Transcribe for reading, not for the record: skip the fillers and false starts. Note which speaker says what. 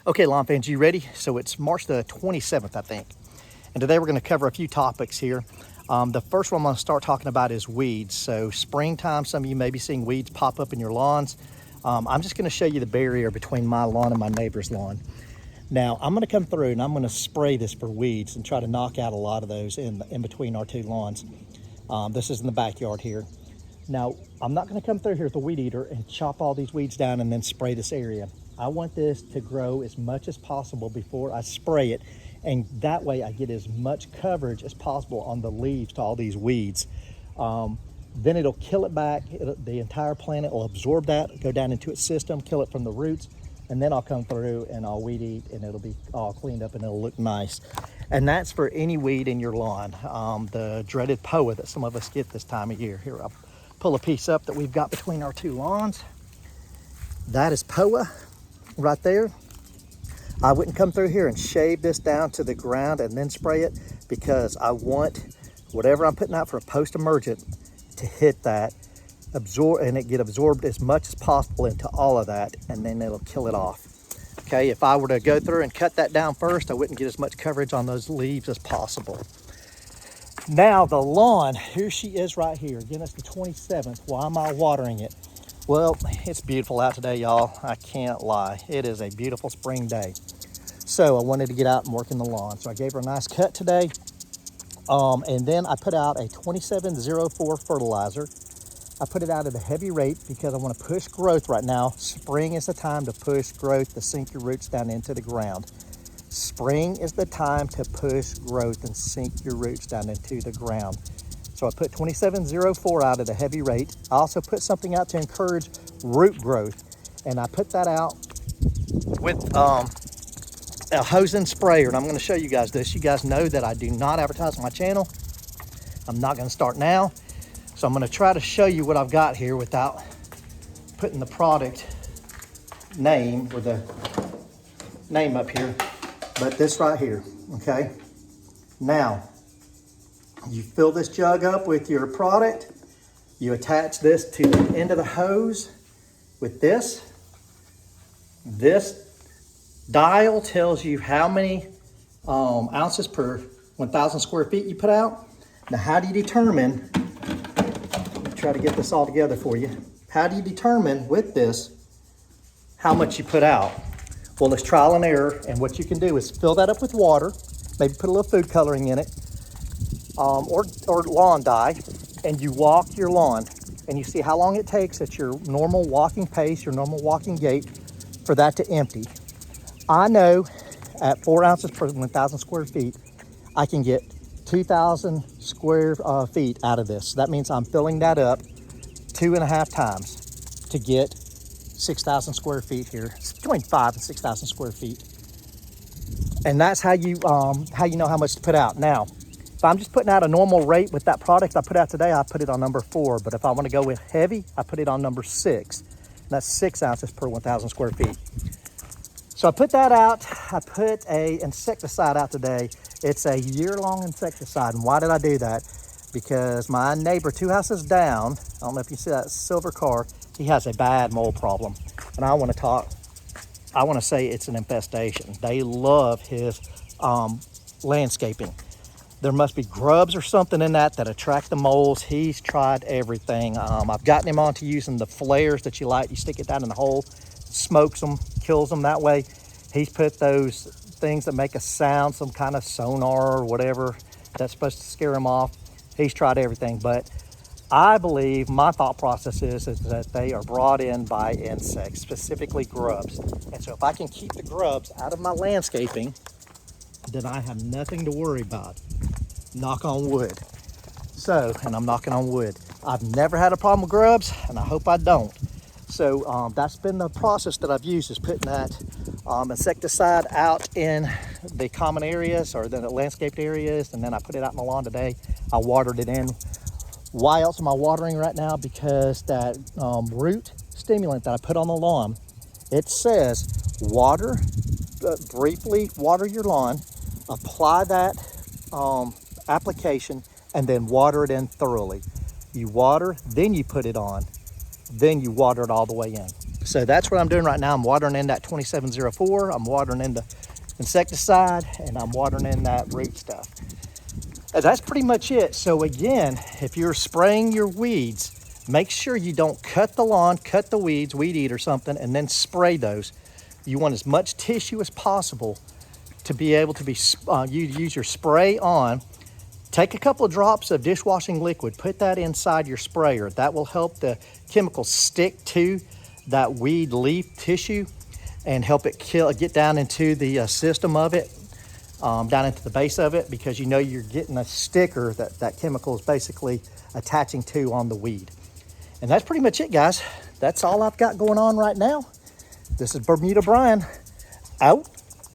Speaker 1: Okay, lawn fans, you ready? So it's March the 27th, I think. And today we're going to cover a few topics here. The first one I'm going to start talking about is weeds. So springtime, some of you may be seeing weeds pop up in your lawns. I'm just going to show you the barrier between my lawn and my neighbor's lawn. Now, I'm going to come through and I'm going to spray this for weeds and try to knock out a lot of those in between our two lawns. This is in the backyard here. Now, I'm not going to come through here with a weed eater and chop all these weeds down and then spray this area. I want this to grow as much as possible before I spray it, and that way I get as much coverage as possible on the leaves to all these weeds. Then it'll kill it back. The entire plant will absorb that, go down into its system, kill it from the roots, and then I'll come through and I'll weed eat, and it'll be all cleaned up and it'll look nice. And that's for any weed in your lawn. The dreaded POA that some of us get this time of year. Here, I'll pull a piece up that we've got between our two lawns. That is POA right there. I wouldn't come through here and shave this down to the ground and then spray it, because I want whatever I'm putting out for a post-emergent to hit that, absorb, and it get absorbed as much as possible into all of that, and then it'll kill it off. Okay, if I were to go through and cut that down first, I wouldn't get as much coverage on those leaves as possible. Now the lawn, here she is right here. Again, it's the 27th. Why am I watering it? Well, it's beautiful out today, y'all. I can't lie. It is a beautiful spring day. So I wanted to get out and work in the lawn. So I gave her a nice cut today. And then I put out a 2704 fertilizer. I put it out at a heavy rate because I want to push growth right now. Spring is the time to push growth, to sink your roots down into the ground. Spring is the time to push growth and sink your roots down into the ground. So I put 2704 out at a heavy rate. I also put something out to encourage root growth, and I put that out with a hose and sprayer. And I'm going to show you guys this. You guys know that I do not advertise on my channel. I'm not going to start now. So I'm going to try to show you what I've got here without putting the product name or the name up here. But this right here, okay? Now, you fill this jug up with your product. You attach this to the end of the hose with this. This dial tells you how many ounces per 1,000 square feet you put out. Now, how do you determine, let me try to get this all together for you. How do you determine with this how much you put out? Well, it's trial and error, and what you can do is fill that up with water, maybe put a little food coloring in it, or lawn dye, and you walk your lawn, and you see how long it takes at your normal walking pace, your normal walking gait, for that to empty. I know at 4 ounces per 1,000 square feet, I can get 2,000 square feet out of this. So that means I'm filling that up 2.5 times to get 6,000 square feet here, between 5,000 and 6,000 square feet. And that's how you know how much to put out. Now, if I'm just putting out a normal rate with that product I put out today, I put it on number 4. But if I want to go with heavy, I put it on number 6. And that's 6 ounces per 1,000 square feet. So I put that out. I put a insecticide out today. It's a year-long insecticide. And why did I do that? Because my neighbor 2 houses down, I don't know if you see that silver car, he has a bad mold problem. And I want to say it's an infestation. They love his landscaping. There must be grubs or something in that attract the moles. He's tried everything. I've gotten him onto using the flares that you light. You stick it down in the hole, smokes them, kills them that way. He's put those things that make a sound, some kind of sonar or whatever that's supposed to scare him off. He's tried everything, but I believe my thought process is that they are brought in by insects, specifically grubs. And so if I can keep the grubs out of my landscaping, then I have nothing to worry about. Knock on wood. So, and I'm knocking on wood. I've never had a problem with grubs, and I hope I don't. So that's been the process that I've used, is putting that insecticide out in the common areas or the landscaped areas, and then I put it out in my lawn today. I watered it in. Why else am I watering right now? Because that root stimulant that I put on the lawn, it says water, briefly water your lawn, apply that application, and then water it in thoroughly. You water, then you put it on, then you water it all the way in. So that's what I'm doing right now. I'm watering in that 2704. I'm watering in the insecticide, and I'm watering in that root stuff. And that's pretty much it. So again, if you're spraying your weeds, make sure you don't cut the lawn, cut the weeds, weed eat or something, and then spray those. You want as much tissue as possible to be able to be, you use your spray on. Take a couple of drops of dishwashing liquid, put that inside your sprayer. That will help the chemicals stick to that weed leaf tissue and help it get down into the system of it, down into the base of it, because you know you're getting a sticker that chemical is basically attaching to on the weed. And that's pretty much it, guys. That's all I've got going on right now. This is Bermuda Brian, out.